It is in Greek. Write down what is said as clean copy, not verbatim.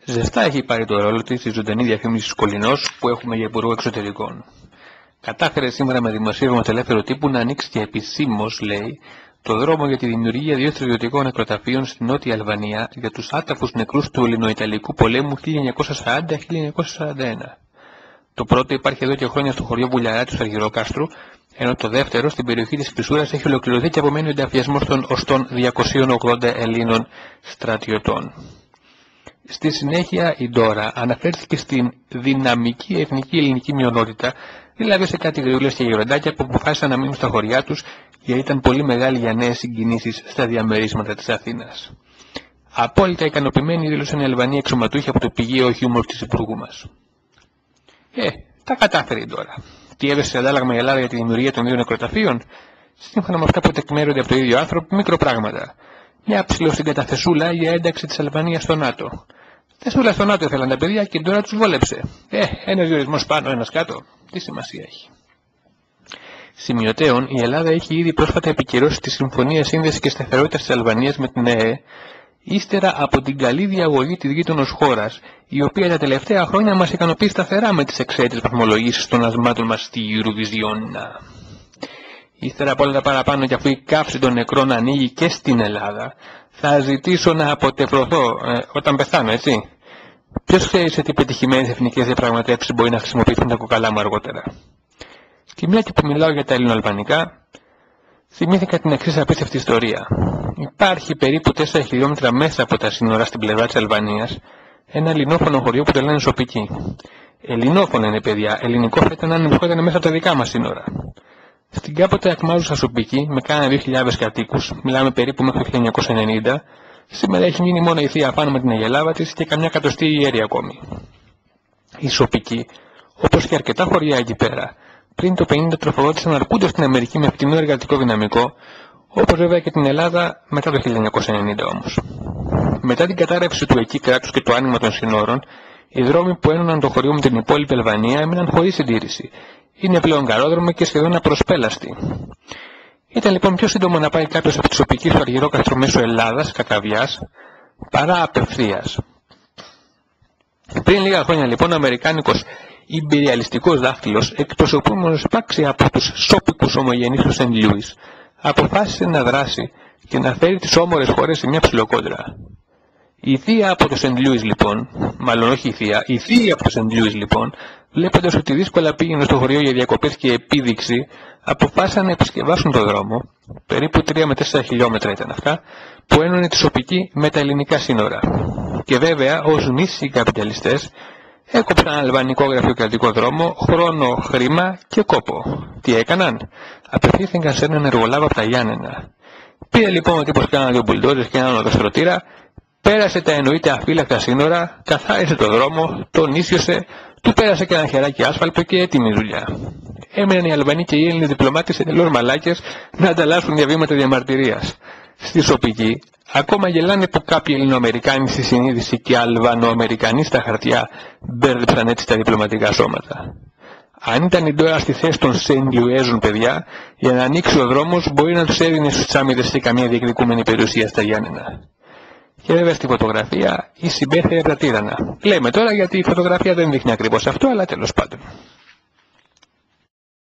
Ζεστά έχει πάρει το ρόλο της η ζωντανή διαφήμιση Σκολινός που έχουμε για Υπουργό Εξωτερικών. Κατάφερε σήμερα με δημοσίευμα του Ελεύθερου Τύπου να ανοίξει και επισήμως, λέει, το δρόμο για τη δημιουργία 2 στρατιωτικών νεκροταφείων στη Νότια Αλβανία για τους άταφους νεκρούς του Ελληνοϊταλικού πολέμου 1940-1941. Το πρώτο υπάρχει εδώ και χρόνια στο χωριό Βουλιαράτη του Αργυρόκαστρου, ενώ το δεύτερο στην περιοχή της Πισούρας έχει ολοκληρωθεί και απομένει ο ενταφιασμός των ως των 280 Ελλήνων στρατιωτών. Στη συνέχεια η Ντόρα αναφέρθηκε στην δυναμική εθνική ελληνική μειονότητα, δηλαδή σε κάτι γριούλες και γεροντάκια που αποφάσισαν να μείνουν στα χωριά τους γιατί ήταν πολύ μεγάλη για νέες συγκινήσεις στα διαμερίσματα της Αθήνας. Απόλυτα ικανοποιημένοι δήλωσαν οι Αλβανοί εξωματούχοι από το πηγείο χιούμορ της Υπουργού μας. Τα κατάφερε η Ντόρα. Τι έδωσε σε αντάλλαγμα η Ελλάδα για τη δημιουργία των 2 νεκροταφείων? Σύμφωνα με αυτά που τεκμέρονται από το ίδιο άνθρωπο, μικροπράγματα. Μια ψηλοσυγκαταθεσούλα για ένταξη της Αλβανίας στο ΝΑΤΟ. Θεσούλα στο ΝΑΤΟ ήθελαν τα παιδιά και τώρα τους βόλεψε. Ένας διορισμός πάνω, ένας κάτω. Τι σημασία έχει? Σημειωτέων, η Ελλάδα έχει ήδη πρόσφατα επικυρώσει τη Συμφωνία Σύνδεσης και Σταθερότητας της Αλβανίας με την ΕΕ, ύστερα από την καλή διαγωγή της γείτονος χώρας, η οποία τα τελευταία χρόνια μας ικανοποιεί σταθερά με τις εξαίτητες βαθμολογήσεις των ασμάτων μας στη Eurovision. Ύστερα από όλα τα παραπάνω και αφού η καύση των νεκρών ανοίγει και στην Ελλάδα, θα ζητήσω να αποτεφρωθώ όταν πεθάνω, έτσι. Ποιος ξέρει σε τι πετυχημένες εθνικές διαπραγματεύσεις μπορεί να χρησιμοποιηθούν τα κοκαλά μου αργότερα? Και μια και που μιλάω για τα ελληνοαλβανικά, θυμήθηκα την εξής απίστευτη ιστορία. Υπάρχει περίπου 4 χιλιόμετρα μέσα από τα σύνορα στην πλευρά της Αλβανίας ένα ελληνόφωνο χωριό που το λένε Σοπική. Ελληνόφωνο είναι, παιδιά, ελληνικό θα ήταν αν βρισκόταν μέσα από τα δικά μας σύνορα. Στην κάποτε ακμάζουσα Σοπική, με κάνα 2.000 κατοίκους, μιλάμε περίπου μέχρι το 1990, σήμερα έχει μείνει μόνο η θεία πάνω με την αγελάδα της και καμιά κατοστή ιερή ακόμη. Η Σοπική, όπως και αρκετά χωριά εκεί πέρα, πριν το 50 τροφοδότησαν αρκούντος στην Αμερική με φτηνό εργατικό δυναμικό, όπως βέβαια και την Ελλάδα μετά το 1990 όμως. Μετά την κατάρρευση του εκεί κράτους και το άνοιγμα των συνόρων, οι δρόμοι που ένωναν το χωριό με την υπόλοιπη Αλβανία έμειναν χωρίς συντήρηση. Είναι πλέον καρόδρομοι και σχεδόν απροσπέλαστοι. Ήταν λοιπόν πιο σύντομο να πάει κάποιος από τη Σοπική στο Αργυρόκαστρο μέσω Ελλάδας, Κακαβιάς, παρά απευθείας. Πριν λίγα χρόνια λοιπόν ο αμερικάνικος ιμπεριαλιστικός δάκτυλος, εκπροσωπούμενος πράξη από τους σόπικους ομογενείς του Σεντ Λούις, αποφάσισε να δράσει και να φέρει τις όμορες χώρες σε μια ψιλοκόντρα. Η θεία από το Σεντ Λούις λοιπόν, μάλλον όχι η θεία από το Σεντ Λούις λοιπόν, βλέποντας ότι δύσκολα πήγαινε στο χωριό για διακοπές και επίδειξη, αποφάσισαν να επισκευάσουν το δρόμο, περίπου 3 με 4 χιλιόμετρα ήταν αυτά, που ένωνε τη Σοπική με τα ελληνικά σύνορα. Και βέβαια, ως μίσοι καπιταλιστές, έκοψαν αλβανικό γραφειοκρατικό δρόμο, χρόνο, χρήμα και κόπο. Τι έκαναν? Απευθύνθηκαν σε έναν εργολάβο από τα Γιάννενα. Πήρε λοιπόν ο τύπος κάνα 2 μπουλντόζες και έναν οδοστρωτήρα, πέρασε τα εννοείται αφύλακτα σύνορα, καθάρισε το δρόμο, τον ίσιοσε, του πέρασε και ένα χεράκι άσφαλτο και έτοιμη δουλειά. Έμειναν οι Αλβανοί και οι Έλληνες διπλωμάτες εντελώς μαλάκες να ανταλλάσσουν διαβήματα διαμαρτυρίας. Στη Σοπική, ακόμα γελάνε που κάποιοι Ελληνοαμερικάνοι στη συνείδηση και Αλβανοαμερικανοί στα χαρτιά μπέρδεψαν έτσι τα διπλωματικά σώματα. Αν ήταν η Ντόρα στη θέση των Σεντ Λουέζων, παιδιά, για να ανοίξει ο δρόμος μπορεί να τους έδινε στους τσάμιδες και καμία διεκδικούμενη περιουσία στα Γιάννενα. Και βέβαια στη φωτογραφία η συμπέθεια από τα τύρανα. Λέμε τώρα γιατί η φωτογραφία δεν δείχνει ακριβώς αυτό, αλλά τέλος πάντων.